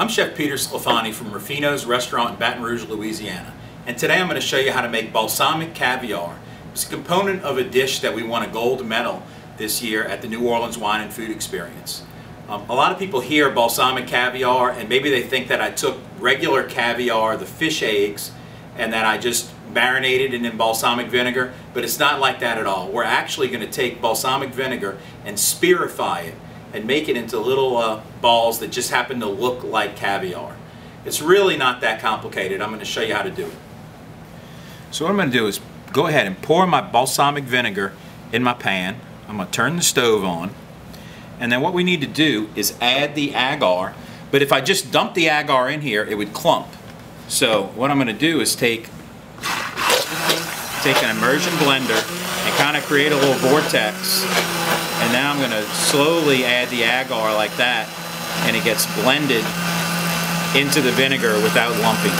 I'm Chef Peter Sclafani from Ruffino's restaurant in Baton Rouge, Louisiana. And today I'm going to show you how to make balsamic caviar. It's a component of a dish that we won a gold medal this year at the New Orleans Wine and Food Experience. A lot of people hear balsamic caviar and maybe they think that I took regular caviar, the fish eggs, and that I just marinated it in balsamic vinegar, but it's not like that at all. We're actually going to take balsamic vinegar and spirify it and make it into little balls that just happen to look like caviar. It's really not that complicated. I'm going to show you how to do it. So what I'm going to do is go ahead and pour my balsamic vinegar in my pan. I'm going to turn the stove on, and then what we need to do is add the agar, but if I just dump the agar in here it would clump. So what I'm going to do is take an immersion blender and kind of create a little vortex, and now I'm going to slowly add the agar like that, and it gets blended into the vinegar without lumping.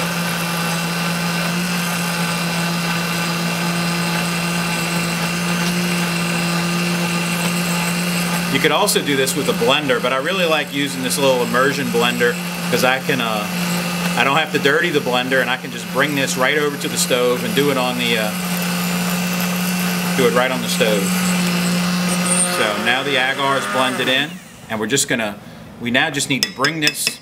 You could also do this with a blender, but I really like using this little immersion blender because I don't have to dirty the blender, and I can just bring this right over to the stove and do it on the right on the stove. So now the agar is blended in, and we now just need to bring this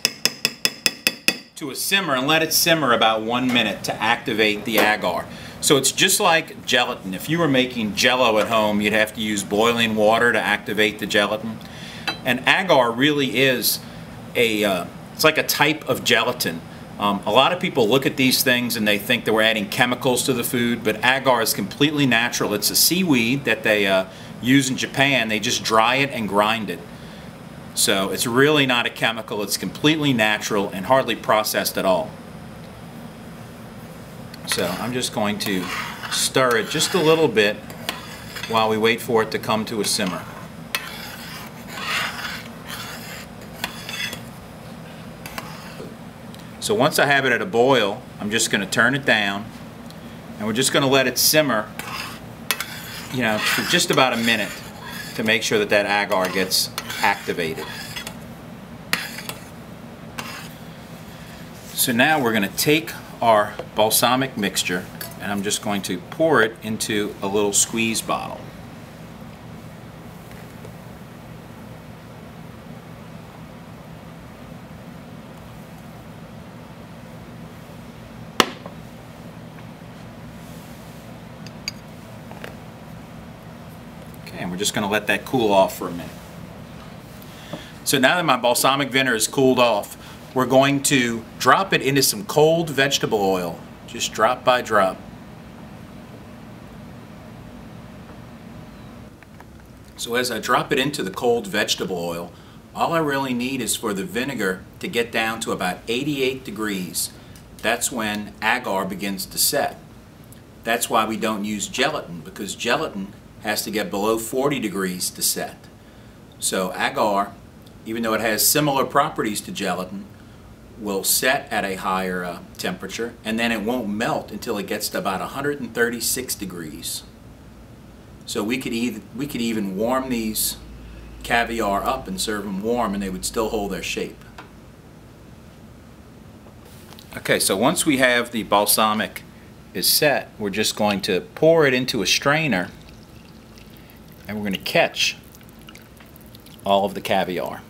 to a simmer and let it simmer about 1 minute to activate the agar. So it's just like gelatin. If you were making Jello at home, you'd have to use boiling water to activate the gelatin. And agar really is it's like a type of gelatin. A lot of people look at these things and they think that we're adding chemicals to the food, but agar is completely natural. It's a seaweed that they use in Japan. They just dry it and grind it. So it's really not a chemical. It's completely natural and hardly processed at all. So I'm just going to stir it just a little bit while we wait for it to come to a simmer. So once I have it at a boil, I'm just going to turn it down, and we're just going to let it simmer, for just about a minute to make sure that that agar gets activated. So now we're going to take our balsamic mixture, and I'm just going to pour it into a little squeeze bottle. Okay, and we're just going to let that cool off for a minute. So now that my balsamic vinegar is cooled off, we're going to drop it into some cold vegetable oil, just drop by drop. So as I drop it into the cold vegetable oil, all I really need is for the vinegar to get down to about 88 degrees. That's when agar begins to set. That's why we don't use gelatin, because gelatin has to get below 40 degrees to set. So agar, even though it has similar properties to gelatin, will set at a higher temperature, and then it won't melt until it gets to about 136 degrees. So we could even warm these caviar up and serve them warm, and they would still hold their shape. Okay, so once we have the balsamic is set, we're just going to pour it into a strainer, and we're going to catch all of the caviar.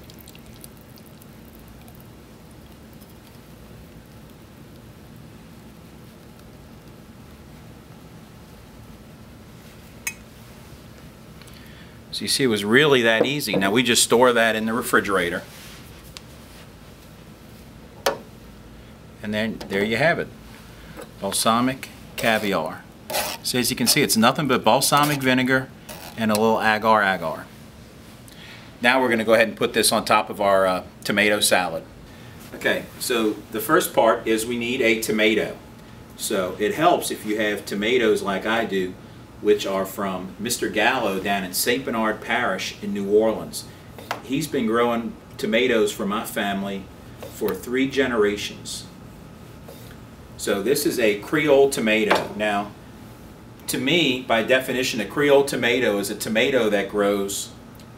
So you see, it was really that easy. Now we just store that in the refrigerator. And then there you have it. Balsamic caviar. So as you can see, it's nothing but balsamic vinegar and a little agar. Now we're going to go ahead and put this on top of our tomato salad. Okay, so the first part is we need a tomato. So it helps if you have tomatoes like I do, which are from Mr. Gallo down in St. Bernard Parish in New Orleans. He's been growing tomatoes for my family for 3 generations. So this is a Creole tomato. Now, to me, by definition, a Creole tomato is a tomato that grows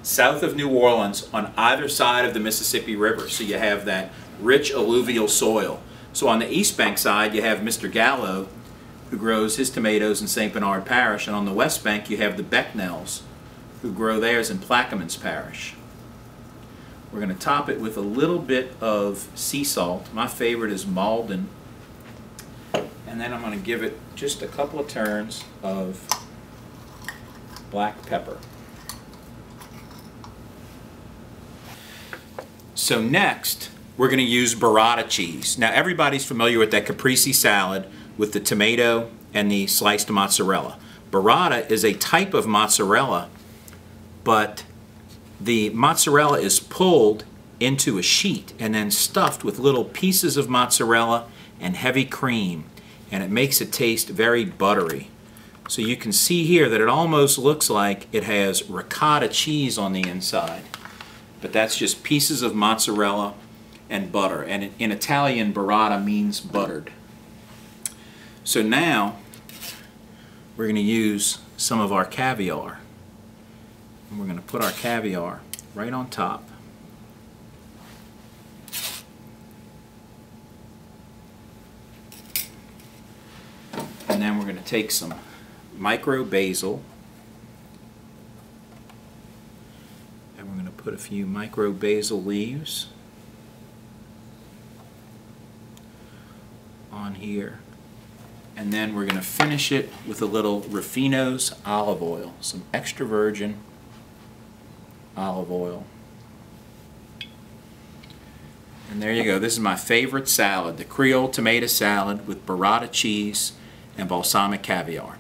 south of New Orleans on either side of the Mississippi River. So you have that rich alluvial soil. So on the East Bank side you have Mr. Gallo, who grows his tomatoes in St. Bernard Parish, and on the West Bank you have the Becknells, who grow theirs in Plaquemines Parish. We're going to top it with a little bit of sea salt. My favorite is Malden. And then I'm going to give it just a couple of turns of black pepper. So next, we're going to use burrata cheese. Now everybody's familiar with that caprese salad with the tomato and the sliced mozzarella. Burrata is a type of mozzarella, but the mozzarella is pulled into a sheet and then stuffed with little pieces of mozzarella and heavy cream, and it makes it taste very buttery. So you can see here that it almost looks like it has ricotta cheese on the inside, but that's just pieces of mozzarella and butter, and in Italian burrata means buttered. So now we're going to use some of our caviar, and we're going to put our caviar right on top. And then we're going to take some micro basil, and we're going to put a few micro basil leaves on here, and then we're going to finish it with a little Ruffino's olive oil, some extra virgin olive oil. And there you go. This is my favorite salad, the Creole Tomato Salad with burrata cheese and balsamic caviar.